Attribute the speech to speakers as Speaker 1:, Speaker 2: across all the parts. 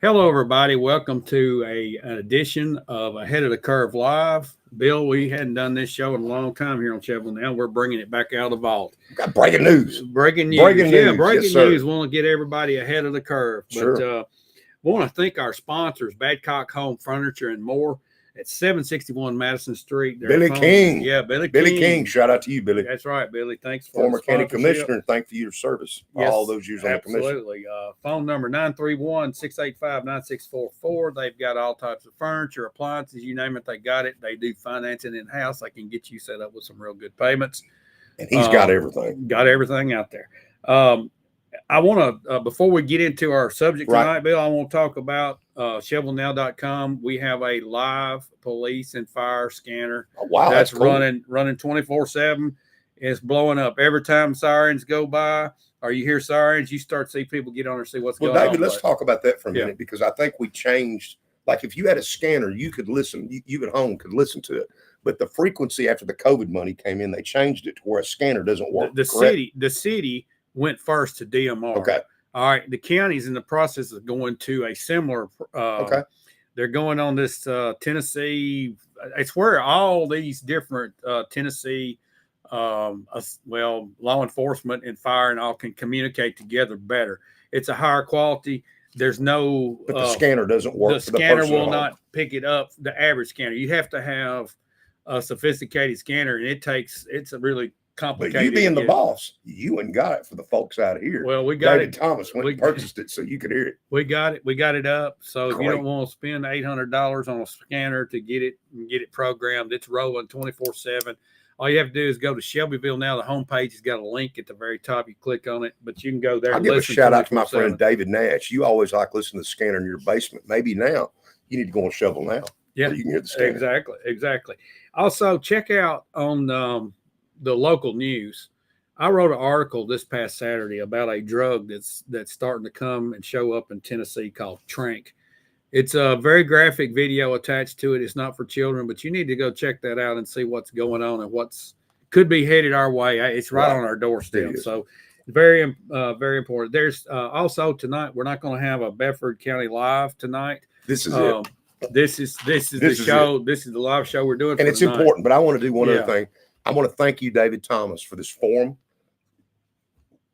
Speaker 1: Hello, everybody. Welcome to an edition of Ahead of the Curve Live. Bill, we hadn't done this show in a long time here on Shelbyville Now. We're bringing it back out of the vault.
Speaker 2: Got breaking news.
Speaker 1: Breaking news.
Speaker 2: Breaking news.
Speaker 1: Breaking
Speaker 2: Yes, sir.
Speaker 1: news. We want to get everybody ahead of the curve.
Speaker 2: Sure.
Speaker 1: But we want to thank our sponsors, Badcock Home Furniture and More at 761 Madison Street.
Speaker 2: Billy King.
Speaker 1: Yeah, Billy
Speaker 2: King. Shout out to you, Billy.
Speaker 1: That's right, Billy. Thanks for
Speaker 2: Former county commissioner, and thank you for your service all those years on the commission.
Speaker 1: Absolutely. Phone number 931-685-9644. They've got all types of furniture, appliances, you name it, they got it. They do financing in-house. They can get you set up with some real good payments.
Speaker 2: And he's got everything.
Speaker 1: Got everything out there. I want to, before we get into our subject tonight, Bill, I want to talk about ShelbyvilleNow.com. We have a live police and fire scanner.
Speaker 2: Oh, wow,
Speaker 1: that's
Speaker 2: cool.
Speaker 1: running 24/7. It's blowing up every time sirens go by, or you hear sirens. You start to see people get on there and see what's going on.
Speaker 2: Well, David, let's talk about that for a minute because I think we changed. Like if you had a scanner, you could listen. You at home could listen to it. But the frequency after the COVID money came in, they changed it to where a scanner doesn't work.
Speaker 1: The city went first to DMR.
Speaker 2: Okay.
Speaker 1: All right. The county's in the process of going to a similar.
Speaker 2: Okay.
Speaker 1: They're going on this Tennessee. It's where all these different Tennessee, law enforcement and fire and all can communicate together better. It's a higher quality. There's no.
Speaker 2: But the scanner doesn't work.
Speaker 1: The scanner will not pick it up. The average scanner. You have to have a sophisticated scanner, and it's a really complicated.
Speaker 2: But you being the boss, you ain't got it for the folks out of here.
Speaker 1: Well, we got
Speaker 2: David Thomas went and purchased it so you could hear it.
Speaker 1: We got it. We got it up. So if you don't want to spend $800 on a scanner to get it programmed, it's rolling 24/7. All you have to do is go to Shelbyville Now. The homepage has got a link at the very top. You click on it, but you can go there.
Speaker 2: I'll give a shout out to my friend David Nash. You always like listening to the scanner in your basement. Maybe now you need to go on Shelbyville Now.
Speaker 1: Yeah,
Speaker 2: you can hear the scanner.
Speaker 1: Exactly. Also, check out on the local news. I wrote an article this past Saturday about a drug that's starting to come and show up in Tennessee called Trank. It's a very graphic video attached to it. It's not for children, but you need to go check that out and see what's going on and what's could be headed our way. It's right on our doorstep. So very important. There's also tonight, we're not going to have a Bedford County Live tonight.
Speaker 2: This is it.
Speaker 1: This is the show. This is the live show we're doing.
Speaker 2: And it's important, but I want to do one other thing. I want to thank you, David Thomas, for this forum.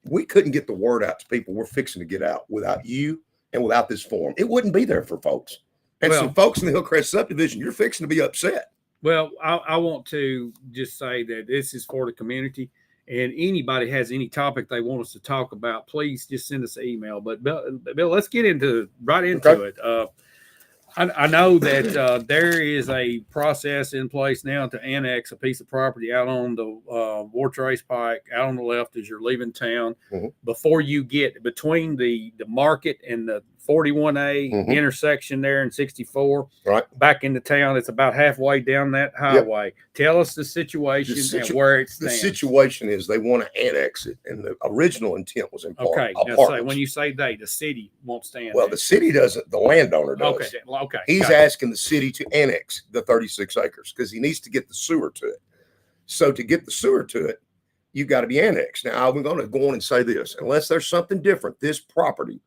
Speaker 2: We couldn't get the word out to people we're fixing to get out without you and without this forum. It wouldn't be there for folks. And some folks in the Hillcrest subdivision, you're fixing to be upset.
Speaker 1: Well, I want to just say that this is for the community, and anybody has any topic they want us to talk about, please just send us an email. But Bill, let's get right into it. I know that there is a process in place now to annex a piece of property out on the Wartrace Pike, out on the left as you're leaving town. Before you get between the market and the 41A intersection there in 64, back into town. It's about halfway down that highway. Tell us the situation and where it stands.
Speaker 2: The situation is they want to annex it, and the original intent was in part
Speaker 1: apartments. When you say the city won't stand.
Speaker 2: Well, the city doesn't. The landowner does.
Speaker 1: Okay.
Speaker 2: He's asking the city to annex the 36 acres because he needs to get the sewer to it. So to get the sewer to it, you've got to be annexed. Now, I'm going to go on and say this. Unless there's something different, this property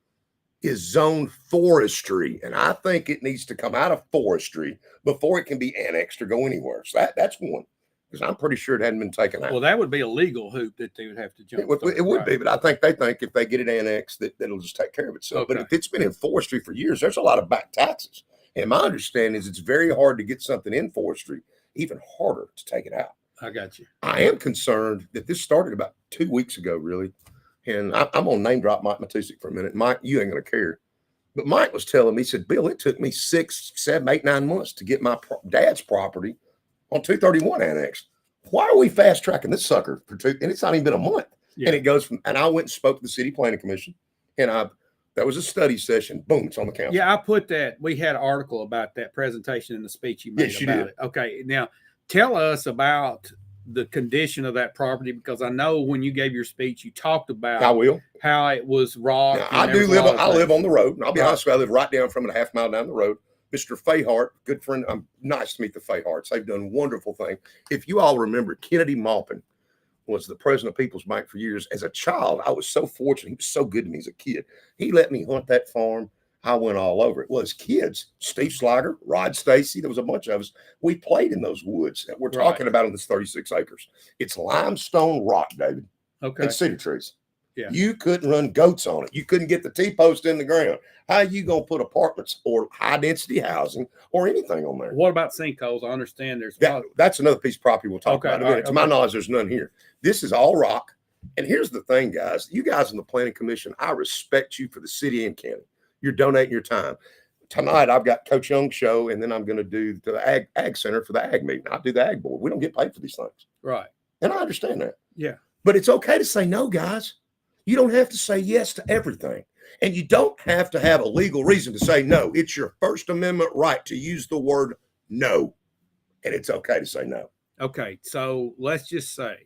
Speaker 2: is zoned forestry, and I think it needs to come out of forestry before it can be annexed or go anywhere. So that's one, because I'm pretty sure it hadn't been taken out.
Speaker 1: Well, that would be a legal hoop that they would have to jump.
Speaker 2: It would be, but I think they think if they get it annexed, that it'll just take care of itself. But if it's been in forestry for years, there's a lot of back taxes. And my understanding is it's very hard to get something in forestry, even harder to take it out.
Speaker 1: I got you.
Speaker 2: I am concerned that this started about 2 weeks ago, really. And I'm going to name drop Mike Matusik for a minute. Mike, you ain't going to care. But Mike was telling me, he said, Bill, it took me 6, 7, 8, 9 months to get my dad's property on 231 annexed. Why are we fast tracking this sucker for two? And it's not even been a month. And it goes from, and I went and spoke to the city planning commission, and that was a study session. Boom, it's on the council.
Speaker 1: Yeah, I put that. We had an article about that presentation in the speech you made about it. Okay, now tell us about the condition of that property, because I know when you gave your speech, you talked about how it was raw.
Speaker 2: I live on the road, and I'll be honest with you, I live right down from it, a half mile down the road. Mr. Fayhart, good friend. I'm nice to meet the Fayharts. They've done wonderful thing. If you all remember, Kennedy Maupin was the president of People's Bank for years. As a child, I was so fortunate. He was so good to me as a kid. He let me hunt that farm. I went all over it. Well, as kids, Steve Slager, Rod Stacy, there was a bunch of us. We played in those woods that we're talking about on this 36 acres. It's limestone rock, David,
Speaker 1: Okay.
Speaker 2: and cedar trees.
Speaker 1: Yeah.
Speaker 2: You couldn't run goats on it. You couldn't get the T-post in the ground. How are you going to put apartments or high-density housing or anything on there?
Speaker 1: What about sinkholes? I understand there's
Speaker 2: that's another piece of property we'll talk about in a minute. To my knowledge, there's none here. This is all rock. And here's the thing, guys. You guys in the Planning Commission, I respect you for the city and county. You're donating your time. Tonight, I've got Coach Young's show, and then I'm going to do the Ag Center for the Ag meeting. I do the Ag Board. We don't get paid for these things.
Speaker 1: Right.
Speaker 2: And I understand that.
Speaker 1: Yeah.
Speaker 2: But it's okay to say no, guys. You don't have to say yes to everything. And you don't have to have a legal reason to say no. It's your First Amendment right to use the word no. And it's okay to say no.
Speaker 1: Okay. So let's just say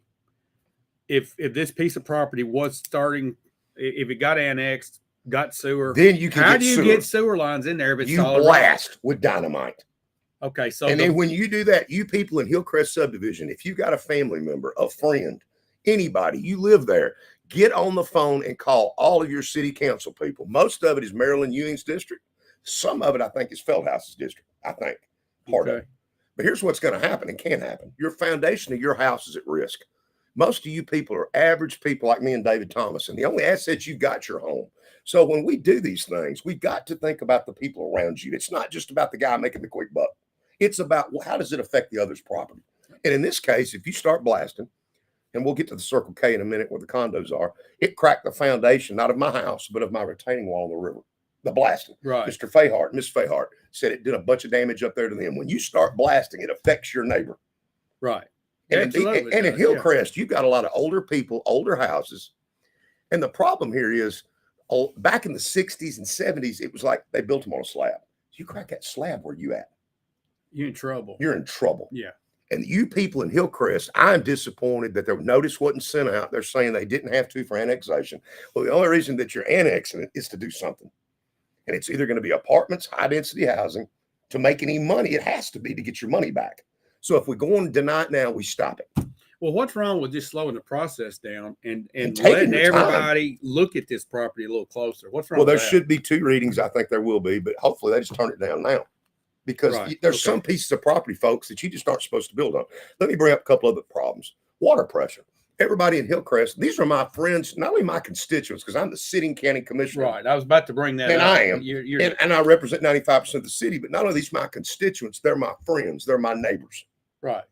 Speaker 1: if this piece of property was starting, if it got annexed, got sewer,
Speaker 2: then you can
Speaker 1: get sewer lines in there if it's
Speaker 2: you
Speaker 1: solid
Speaker 2: blast
Speaker 1: rock?
Speaker 2: with dynamite.
Speaker 1: Okay. So
Speaker 2: and then when you do that, you people in Hillcrest subdivision, if you got a family member, a friend, anybody, you live there, get on the phone and call all of your city council people. Most of it is Marilyn Ewing's district. Some of it, I think, is Feldhouse's district. I think part of it. But here's what's going to happen and can happen. Your foundation of your house is at risk. Most of you people are average people like me and David Thomas, and the only asset you've got is your home. So when we do these things, we've got to think about the people around you. It's not just about the guy making the quick buck. It's about, well, how does it affect the other's property? And in this case, if you start blasting, and we'll get to the Circle K in a minute where the condos are, it cracked the foundation, not of my house, but of my retaining wall on the river. The blasting.
Speaker 1: Right.
Speaker 2: Mr. Fayhart, Miss Fayhart said it did a bunch of damage up there to them. When you start blasting, it affects your neighbor.
Speaker 1: Right.
Speaker 2: And in Hillcrest, you've got a lot of older people, older houses. And the problem here is, back in the 60s and 70s, it was like they built them on a slab. You crack that slab, where you at?
Speaker 1: You're in trouble.
Speaker 2: You're in trouble.
Speaker 1: Yeah.
Speaker 2: And you people in Hillcrest, I'm disappointed that their notice wasn't sent out. They're saying they didn't have to for annexation. Well, the only reason that you're annexing it is to do something. And it's either going to be apartments, high density housing. To make any money, it has to be to get your money back. So if we go on and deny it now, we stop it.
Speaker 1: Well, what's wrong with just slowing the process down and
Speaker 2: taking
Speaker 1: letting
Speaker 2: your time.
Speaker 1: everybody look at this property a little closer? What's wrong?
Speaker 2: Well, there
Speaker 1: with that?
Speaker 2: should be 2 readings. I think there will be, but hopefully they just turn it down now. Because there's some pieces of property, folks, that you just aren't supposed to build on. Let me bring up a couple other problems. Water pressure. Everybody in Hillcrest, these are my friends, not only my constituents, because I'm the sitting county commissioner.
Speaker 1: Right. I was about to bring that
Speaker 2: and
Speaker 1: up.
Speaker 2: I am. And I represent 95% of the city, but not only these my constituents, they're my friends. They're my neighbors.
Speaker 1: Right.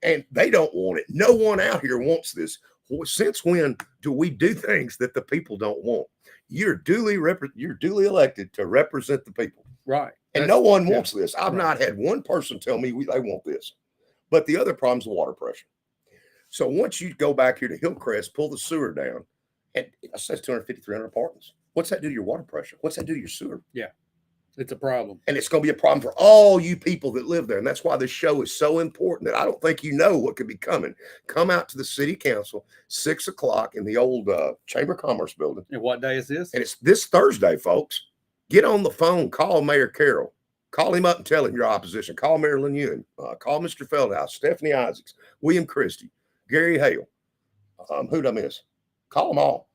Speaker 2: And they don't want it. No one out here wants this. Since when do we do things that the people don't want? You're duly elected to represent the people.
Speaker 1: Right.
Speaker 2: And no one wants this. I've not had one person tell me they want this. But the other problem is the water pressure. So once you go back here to Hillcrest, pull the sewer down, and it says 250, 300 apartments. What's that do to your water pressure? What's that do to your sewer?
Speaker 1: Yeah. It's a problem.
Speaker 2: And it's going to be a problem for all you people that live there. And that's why this show is so important, that I don't think you know what could be coming. Come out to the city council, 6 o'clock in the old Chamber of Commerce building.
Speaker 1: And what day is this?
Speaker 2: And it's this Thursday, folks. Get on the phone, call Mayor Carroll. Call him up and tell him your opposition. Call Marilyn Ewing. Call Mr. Feldhouse, Stephanie Isaacs, William Christie, Gary Hale. Who'd I miss? Call them all.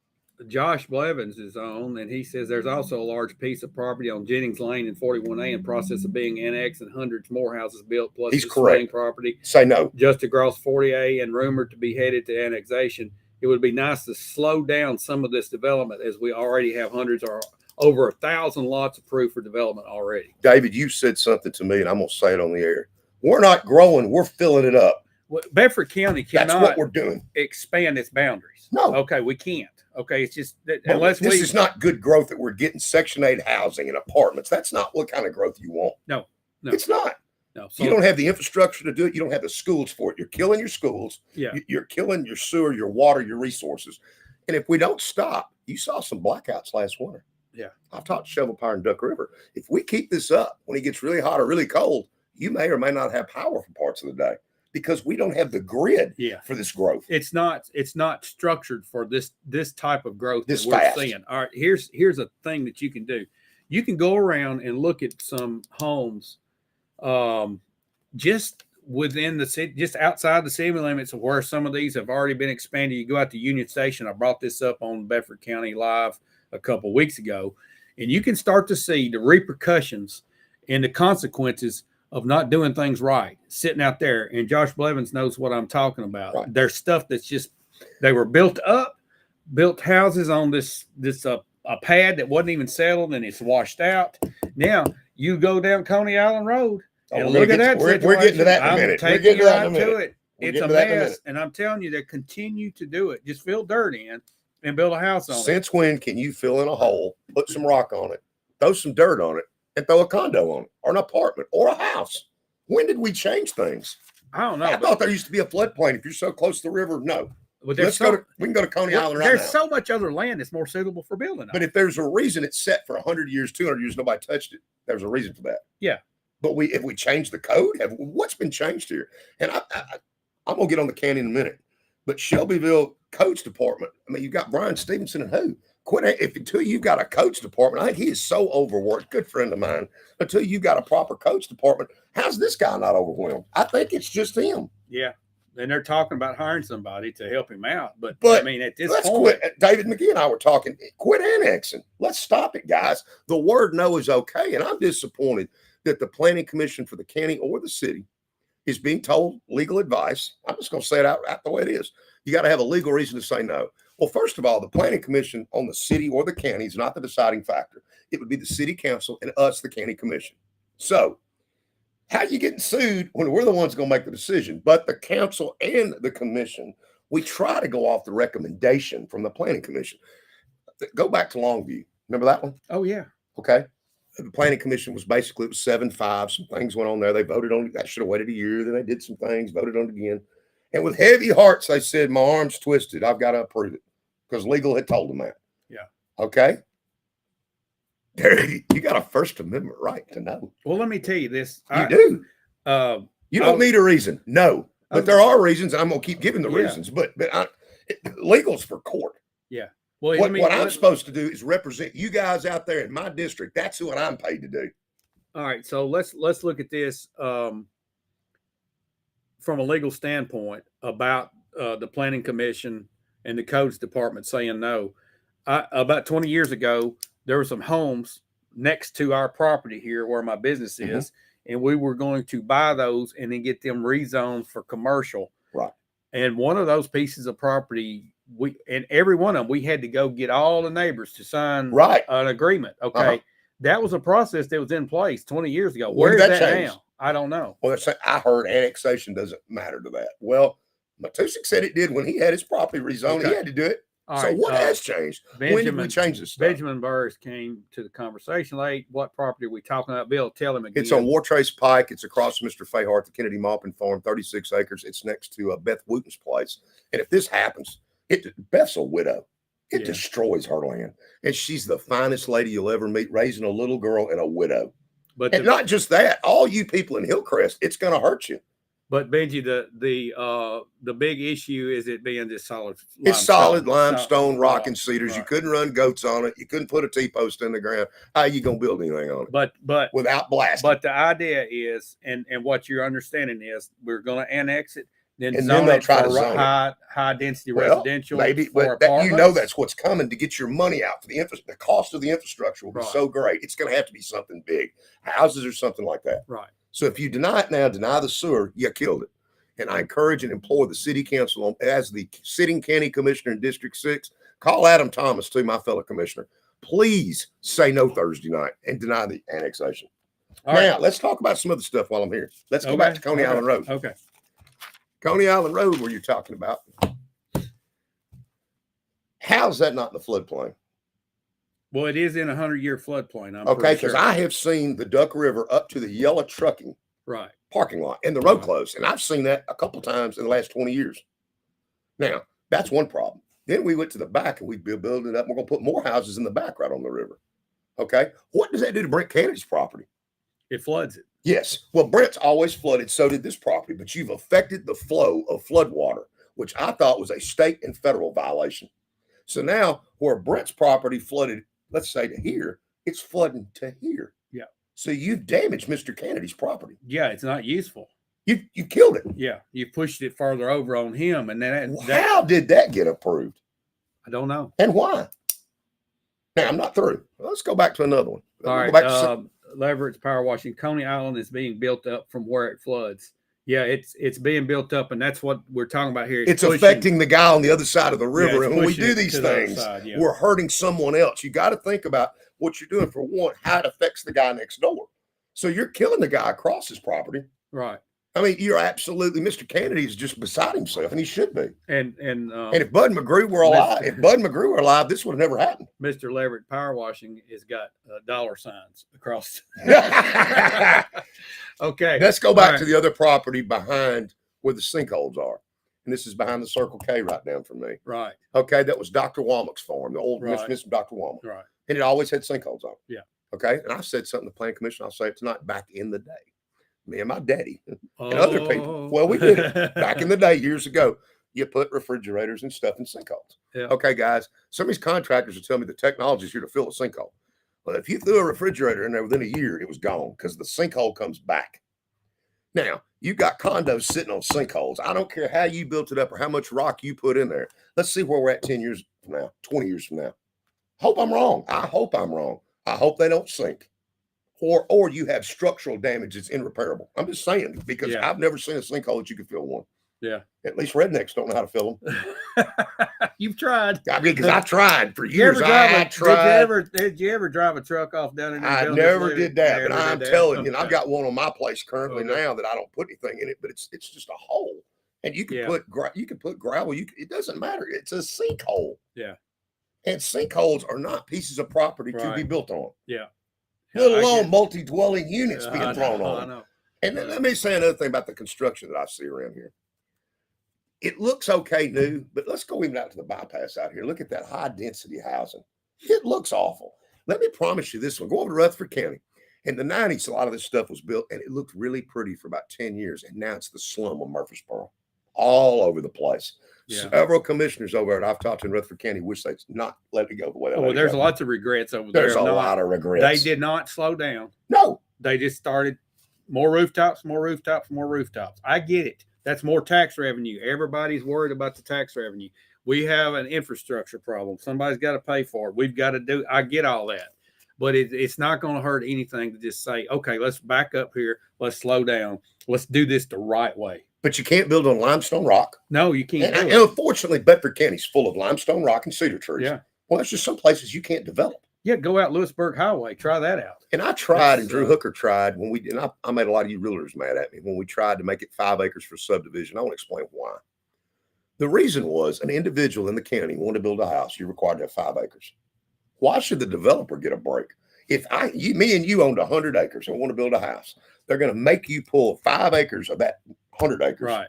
Speaker 1: Josh Blevins is on, and he says there's also a large piece of property on Jennings Lane and 41A in process of being annexed, and hundreds more houses built, plus
Speaker 2: He's correct.
Speaker 1: Property.
Speaker 2: Say no.
Speaker 1: Just across 40A and rumored to be headed to annexation. It would be nice to slow down some of this development, as we already have hundreds or over 1,000 lots approved for development already.
Speaker 2: David, you said something to me, and I'm going to say it on the air. We're not growing. We're filling it up.
Speaker 1: Well, Bedford County cannot
Speaker 2: That's what we're doing.
Speaker 1: Expand its boundaries.
Speaker 2: No.
Speaker 1: Okay, we can't. Okay, it's just that
Speaker 2: this is not good growth that we're getting Section 8 housing and apartments. That's not what kind of growth you want.
Speaker 1: No.
Speaker 2: It's not.
Speaker 1: No. So,
Speaker 2: you don't have the infrastructure to do it. You don't have the schools for it. You're killing your schools.
Speaker 1: Yeah.
Speaker 2: You're killing your sewer, your water, your resources. And if we don't stop, you saw some blackouts last winter.
Speaker 1: Yeah.
Speaker 2: I've talked to Shelbyville and Duck River. If we keep this up, when it gets really hot or really cold, you may or may not have power for parts of the day, because we don't have the grid for this growth.
Speaker 1: It's not structured for this type of growth
Speaker 2: this
Speaker 1: that we're
Speaker 2: fast.
Speaker 1: seeing. All right, here's a thing that you can do. You can go around and look at some homes just within the city, just outside the city limits of where some of these have already been expanded. You go out to Union Station. I brought this up on Bedford County Live a couple of weeks ago. and you can start to see the repercussions and the consequences of not doing things right, sitting out there. And Josh Blevins knows what I'm talking about.
Speaker 2: Right.
Speaker 1: There's stuff that's just, they were built houses on this a pad that wasn't even settled, and it's washed out. Now you go down Coney Island Road and look at that.
Speaker 2: We're getting to that in a minute.
Speaker 1: I'm taking you right to it.
Speaker 2: We're
Speaker 1: It's a mess, and I'm telling you, they continue to do it. Just fill dirt in and build a house on it.
Speaker 2: Since when can you fill in a hole, put some rock on it, throw some dirt on it, and throw a condo on it, or an apartment, or a house? When did we change things?
Speaker 1: I don't know.
Speaker 2: I thought there used to be a floodplain if you're so close to the river. No.
Speaker 1: But
Speaker 2: We can go to Coney Island right now.
Speaker 1: There's so much other land that's more suitable for building.
Speaker 2: But if there's a reason it's set for 100 years, 200 years, nobody touched it, there's a reason for that.
Speaker 1: Yeah.
Speaker 2: But if we change the code, what's been changed here? And I'm going to get on the county in a minute. But Shelbyville Coach Department, I mean, you've got Brian Stevenson and who? Until you've got a coach department, I think he is so overworked, good friend of mine. Until you've got a proper coach department, how's this guy not overwhelmed? I think it's just him.
Speaker 1: Yeah. And they're talking about hiring somebody to help him out. But I mean, at this
Speaker 2: let's
Speaker 1: point,
Speaker 2: quit. David McGee and I were talking, quit annexing. Let's stop it, guys. The word no is okay. And I'm disappointed that the planning commission for the county or the city is being told legal advice. I'm just going to say it out the way it is. You got to have a legal reason to say no. Well, first of all, the planning commission on the city or the county is not the deciding factor. It would be the city council and us, the county commission. So how are you getting sued when we're the ones going to make the decision? But the council and the commission, we try to go off the recommendation from the planning commission. Go back to Longview. Remember that one?
Speaker 1: oh yeah.
Speaker 2: Okay. The planning commission was basically, it was 7-5. Some things went on there. They voted on it. I should have waited a year. Then they did some things, voted on it again. And with heavy hearts, they said, my arm's twisted. I've got to approve it because legal had told them that.
Speaker 1: Yeah.
Speaker 2: Okay. There, you got a First Amendment right to know.
Speaker 1: Well, let me tell you this.
Speaker 2: You do. You don't
Speaker 1: I-
Speaker 2: need a reason. No. But there are reasons. And I'm going to keep giving the reasons. But legal's for court.
Speaker 1: Yeah. Well,
Speaker 2: What I'm supposed to do is represent you guys out there in my district. That's what I'm paid to do.
Speaker 1: All right. So let's look at this from a legal standpoint about the planning commission and the codes department saying no. About 20 years ago, there were some homes next to our property here where my business is, and we were going to buy those and then get them rezoned for commercial.
Speaker 2: Right. And
Speaker 1: one of those pieces of property, every one of them, we had to go get all the neighbors to sign an agreement. Okay. That was a process that was in place 20 years ago. Where is that now? I don't know.
Speaker 2: Well, I heard annexation doesn't matter to that. Well, Matusik said it did when he had his property rezoned.
Speaker 1: Okay.
Speaker 2: He had to do it.
Speaker 1: All
Speaker 2: so
Speaker 1: right,
Speaker 2: what has changed? When did we change this stuff?
Speaker 1: Benjamin Burris came to the conversation late. What property are we talking about? Bill, tell him again.
Speaker 2: It's on Wartrace Pike. It's across from Mr. Fayhart, the Kennedy Maupin Farm, 36 acres. It's next to Beth Wooten's place. And if this happens, Beth's a widow. It destroys her land. And she's the finest lady you'll ever meet, raising a little girl and a widow. And not just that, all you people in Hillcrest, it's going to hurt you.
Speaker 1: But Benji, the big issue is it being just solid.
Speaker 2: It's solid limestone, rock, and cedars. Right. You couldn't run goats on it. You couldn't put a T-post in the ground. How are you going to build anything on it?
Speaker 1: But
Speaker 2: without blasting.
Speaker 1: But the idea is, and what you're understanding is, we're going to annex it. Then
Speaker 2: they'll try to zone
Speaker 1: high density residential.
Speaker 2: Maybe, but that's what's coming to get your money out for the infrastructure. The cost of the infrastructure will be so great. It's going to have to be something big, houses or something like that.
Speaker 1: Right.
Speaker 2: So if you deny it now, deny the sewer, you killed it. And I encourage and implore the city council, as the sitting county commissioner in District 6, call Adam Thomas too, my fellow commissioner. Please say no Thursday night and deny the annexation. Now, let's talk about some other stuff while I'm here. Let's go back to Coney Island Road.
Speaker 1: Okay.
Speaker 2: Coney Island Road, where you're talking about. How's that not in the floodplain?
Speaker 1: Well, it is in a 100-year floodplain.
Speaker 2: Okay, because I have seen the Duck River up to the yellow trucking parking lot and the road closed. And I've seen that a couple times in the last 20 years. Now, that's one problem. Then we went to the back and we built it up. We're going to put more houses in the back right on the river. Okay. What does that do to Brent Kennedy's property?
Speaker 1: It floods it.
Speaker 2: Yes. Well, Brent's always flooded. So did this property. But you've affected the flow of flood water, which I thought was a state and federal violation. So now where Brent's property flooded, let's say to here, it's flooding to here.
Speaker 1: Yeah.
Speaker 2: So you've damaged Mr. Kennedy's property.
Speaker 1: Yeah, it's not useful.
Speaker 2: You killed it.
Speaker 1: Yeah, you pushed it farther over on him, and then
Speaker 2: how did that get approved?
Speaker 1: I don't know.
Speaker 2: And why? Now I'm not through. Let's go back to another one.
Speaker 1: All
Speaker 2: We'll
Speaker 1: right.
Speaker 2: go back to
Speaker 1: Leverett's power washing. Coney Island is being built up from where it floods. Yeah, it's being built up, and that's what we're talking about here.
Speaker 2: it's affecting the guy on the other side of the river. And when we do these things, we're hurting someone else. You got to think about what you're doing for one, how it affects the guy next door. So you're killing the guy across his property.
Speaker 1: Right.
Speaker 2: I mean, you're absolutely, Mr. Kennedy is just beside himself, and he should be.
Speaker 1: And
Speaker 2: if Bud McGrew were alive, this would have never happened.
Speaker 1: Mr. Leverett Power Washing has got dollar signs across. Okay.
Speaker 2: Let's go back to the other property behind where the sinkholes are. And this is behind the Circle K right down from me.
Speaker 1: Right.
Speaker 2: Okay. That was Dr. Womack's farm, the old Miss Dr. Womack.
Speaker 1: Right.
Speaker 2: And it always had sinkholes on it.
Speaker 1: Yeah.
Speaker 2: Okay. And I said something to the Planning Commission. I'll say it tonight. Back in the day, me and my daddy and other people. Well, we did it back in the day, years ago. You put refrigerators and stuff in sinkholes.
Speaker 1: Yeah.
Speaker 2: Okay, guys. Some of these contractors will tell me the technology is here to fill a sinkhole. Well, if you threw a refrigerator in there within a year, it was gone because the sinkhole comes back. Now, you got condos sitting on sinkholes. I don't care how you built it up or how much rock you put in there. Let's see where we're at 10 years from now, 20 years from now. Hope I'm wrong. I hope I'm wrong. I hope they don't sink. Or you have structural damage that's irreparable. I'm just saying, because I've never seen a sinkhole that you can fill one.
Speaker 1: Yeah.
Speaker 2: At least rednecks don't know how to fill them.
Speaker 1: You've tried.
Speaker 2: I mean, because I tried for years. I tried.
Speaker 1: Did you ever drive a truck off down in there?
Speaker 2: I never did that, but I'm telling you, I've got one on my place currently now that I don't put anything in it, but it's just a hole, and you can put gravel. It doesn't matter. It's a sinkhole.
Speaker 1: Yeah.
Speaker 2: And sinkholes are not pieces of property to be built on.
Speaker 1: Yeah.
Speaker 2: Let alone multi-dwelling units being thrown on.
Speaker 1: I know.
Speaker 2: And then let me say another thing about the construction that I see around here. It looks okay new, but let's go even out to the bypass out here. Look at that high density housing. It looks awful. Let me promise you this one. Go over to Rutherford County. In the 90s, a lot of this stuff was built, and it looked really pretty for about 10 years. And now it's the slum of Murfreesboro, all over the place. Yeah. Several commissioners over there I've talked to in Rutherford County wish they'd not let it go the way they let it go.
Speaker 1: There's lots of regrets over there.
Speaker 2: There's a lot of regrets.
Speaker 1: They did not slow down.
Speaker 2: No.
Speaker 1: They just started more rooftops, more rooftops, more rooftops. I get it. That's more tax revenue. Everybody's worried about the tax revenue. We have an infrastructure problem. Somebody's got to pay for it. We've got to do. I get all that. But it's not going to hurt anything to just say, okay, let's back up here. Let's slow down. Let's do this the right way.
Speaker 2: But you can't build on limestone rock.
Speaker 1: No, you can't.
Speaker 2: And unfortunately, Bedford County's full of limestone rock and cedar trees.
Speaker 1: Yeah.
Speaker 2: Well, there's just some places you can't develop.
Speaker 1: Yeah, go out Lewisburg Highway. Try that out.
Speaker 2: And I tried, and Drew Hooker tried when we, and I made a lot of you realtors mad at me when we tried to make it 5 acres for subdivision. I want to explain why. The reason was an individual in the county wanted to build a house. You're required to have 5 acres. Why should the developer get a break? If me and you owned 100 acres and want to build a house, they're going to make you pull 5 acres of that 100 acres,
Speaker 1: right,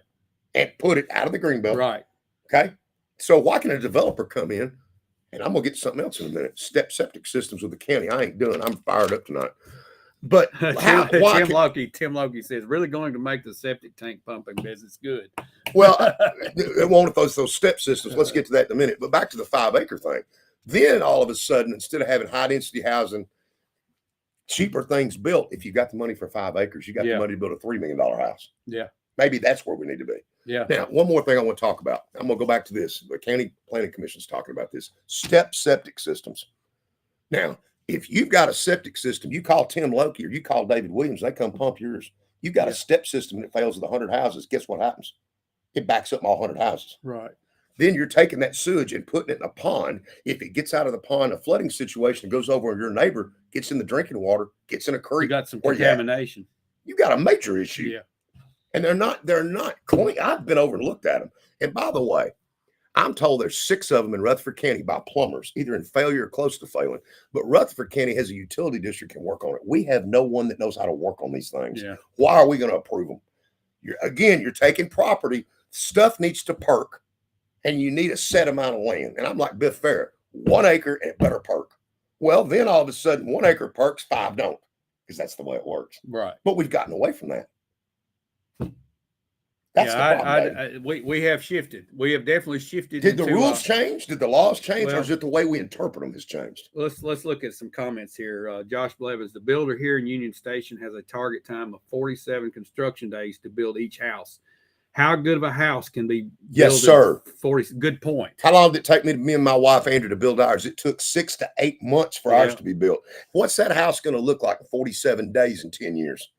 Speaker 2: and put it out of the greenbelt,
Speaker 1: right?
Speaker 2: Okay. So why can a developer come in? And I'm gonna get something else in a minute. Step septic systems with the county. I ain't done. I'm fired up tonight. But
Speaker 1: Tim Loki says, really going to make the septic tank pumping business good.
Speaker 2: Well, it won't those step systems. Let's get to that in a minute. But back to the 5 acre thing. Then all of a sudden, instead of having high density housing, cheaper things built, if you got the money for 5 acres, you got the money to build a $3 million house.
Speaker 1: Yeah.
Speaker 2: Maybe that's where we need to be.
Speaker 1: Yeah.
Speaker 2: Now, one more thing I want to talk about. I'm going to go back to this. The County Planning Commission is talking about this. Step septic systems. Now, if you've got a septic system, you call Tim Loki or you call David Williams, they come pump yours. You've got a step system that fails with 100 houses. Guess what happens? It backs up all 100 houses.
Speaker 1: Right.
Speaker 2: Then you're taking that sewage and putting it in a pond. If it gets out of the pond, a flooding situation goes over and your neighbor gets in the drinking water, gets in a creek.
Speaker 1: You got some contamination.
Speaker 2: You got a major issue.
Speaker 1: Yeah.
Speaker 2: And they're not clean. I've been over and looked at them. And by the way, I'm told there's 6 of them in Rutherford County by plumbers, either in failure or close to failing. But Rutherford County has a utility district can work on it. We have no one that knows how to work on these things.
Speaker 1: Yeah.
Speaker 2: Why are we going to approve them? You're taking property. Stuff needs to perk, and you need a set amount of land. And I'm like Biff Farrer, 1 acre and it better perk. Well, then all of a sudden 1 acre perks, 5 don't, because that's the way it works.
Speaker 1: Right.
Speaker 2: But we've gotten away from that. That's the problem.
Speaker 1: We have shifted. We have definitely shifted.
Speaker 2: Did the rules change? Did the laws change? Or is it the way we interpret them has changed?
Speaker 1: Let's look at some comments here. Josh Blevins, the builder here in Union Station has a target time of 47 construction days to build each house. How good of a house can be
Speaker 2: Yes,
Speaker 1: built in
Speaker 2: sir.
Speaker 1: 40? Good point.
Speaker 2: How long did it take me and my wife, Andrew, to build ours? It took 6 to 8 months for ours
Speaker 1: Yeah.
Speaker 2: to be built. What's that house going to look like in 47 days and 10 years?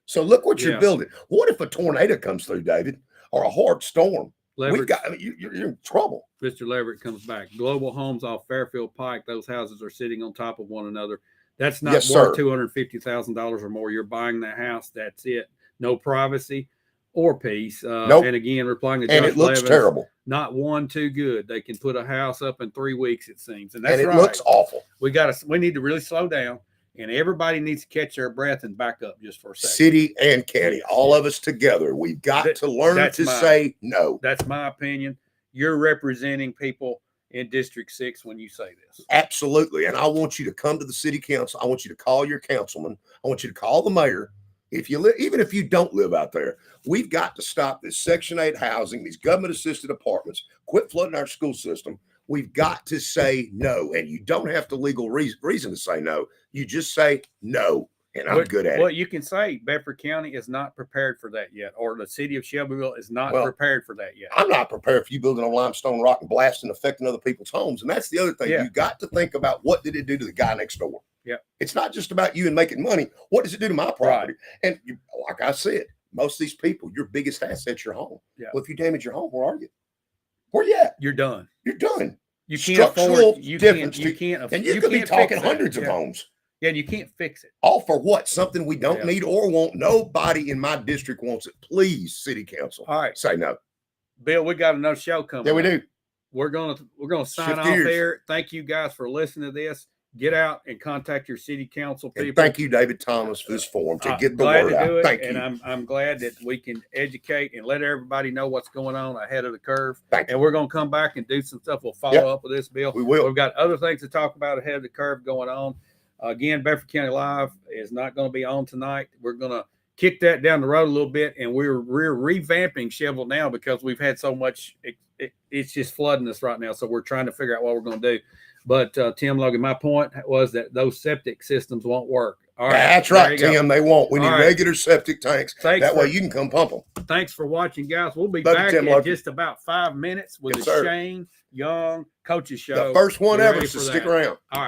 Speaker 2: So look what you're
Speaker 1: Yeah.
Speaker 2: building. What if a tornado comes through, David, or a hard storm? We've
Speaker 1: Leverett,
Speaker 2: got, I mean, you're in trouble.
Speaker 1: Mr. Leverett comes back. Global homes off Fairfield Pike. Those houses are sitting on top of one another. That's not
Speaker 2: Yes,
Speaker 1: worth
Speaker 2: sir.
Speaker 1: $250,000 or more. You're buying that house. That's it. No privacy or peace.
Speaker 2: Nope.
Speaker 1: And again, replying to
Speaker 2: And
Speaker 1: Josh
Speaker 2: it looks
Speaker 1: Levins,
Speaker 2: terrible.
Speaker 1: not one too good. They can put a house up in 3 weeks, it seems, and that's
Speaker 2: And it
Speaker 1: right.
Speaker 2: looks awful.
Speaker 1: We need to really slow down, and everybody needs to catch their breath and back up just for a second.
Speaker 2: City and county, all of us together, we've got to learn to say no.
Speaker 1: That's my opinion. You're representing people in District 6 when you say this.
Speaker 2: Absolutely. And I want you to come to the city council. I want you to call your councilman. I want you to call the mayor. If you live, even if you don't live out there, we've got to stop this Section 8 housing, these government assisted apartments, quit flooding our school system. We've got to say no. And you don't have to legal reason to say no. You just say no. And I'm good at it.
Speaker 1: Well, you can say Bedford County is not prepared for that yet, or the city of Shelbyville is not prepared for that yet.
Speaker 2: I'm not prepared for you building on limestone rock and blasting, affecting other people's homes. And that's the other thing.
Speaker 1: Yeah.
Speaker 2: You got to think about, what did it do to the guy next door?
Speaker 1: Yeah.
Speaker 2: It's not just about you and making money. What does it do to my property? Right. And like I said, most of these people, your biggest asset's your home.
Speaker 1: Yeah.
Speaker 2: Well, if you damage your home, where are you? Where you at?
Speaker 1: You're done.
Speaker 2: You're done.
Speaker 1: You can't afford. You can't.
Speaker 2: And you could be talking hundreds of homes.
Speaker 1: Yeah, and you can't fix it.
Speaker 2: All for what? Something we don't need or want. Nobody in my district wants it. Please, city council.
Speaker 1: All right.
Speaker 2: Say no.
Speaker 1: Bill, we got another show coming.
Speaker 2: Yeah, we do.
Speaker 1: We're gonna sign
Speaker 2: Shift
Speaker 1: off
Speaker 2: gears.
Speaker 1: here. Thank you guys for listening to this. Get out and contact your city council people.
Speaker 2: And thank you, David Thomas, for this forum to get the word out. Thank you.
Speaker 1: And I'm glad that we can educate and let everybody know what's going on ahead of the curve.
Speaker 2: Thank you.
Speaker 1: And we're going to come back and do some stuff. We'll follow up with this, Bill.
Speaker 2: We will.
Speaker 1: We've got other things to talk about ahead of the curve going on. Again, Bedford County Live is not going to be on tonight. We're going to kick that down the road a little bit, and we're revamping Shelbyville Now because we've had so much. It's just flooding us right now, so we're trying to figure out what we're going to do. But Tim Logan, my point was that those septic systems won't work. All right,
Speaker 2: that's right, Tim. They won't. We need regular septic tanks. That way you can come pump them.
Speaker 1: Thanks for watching, guys. We'll be back in just about 5 minutes with the Shane Young Coaches Show.
Speaker 2: The first one ever, so stick around.
Speaker 1: All right.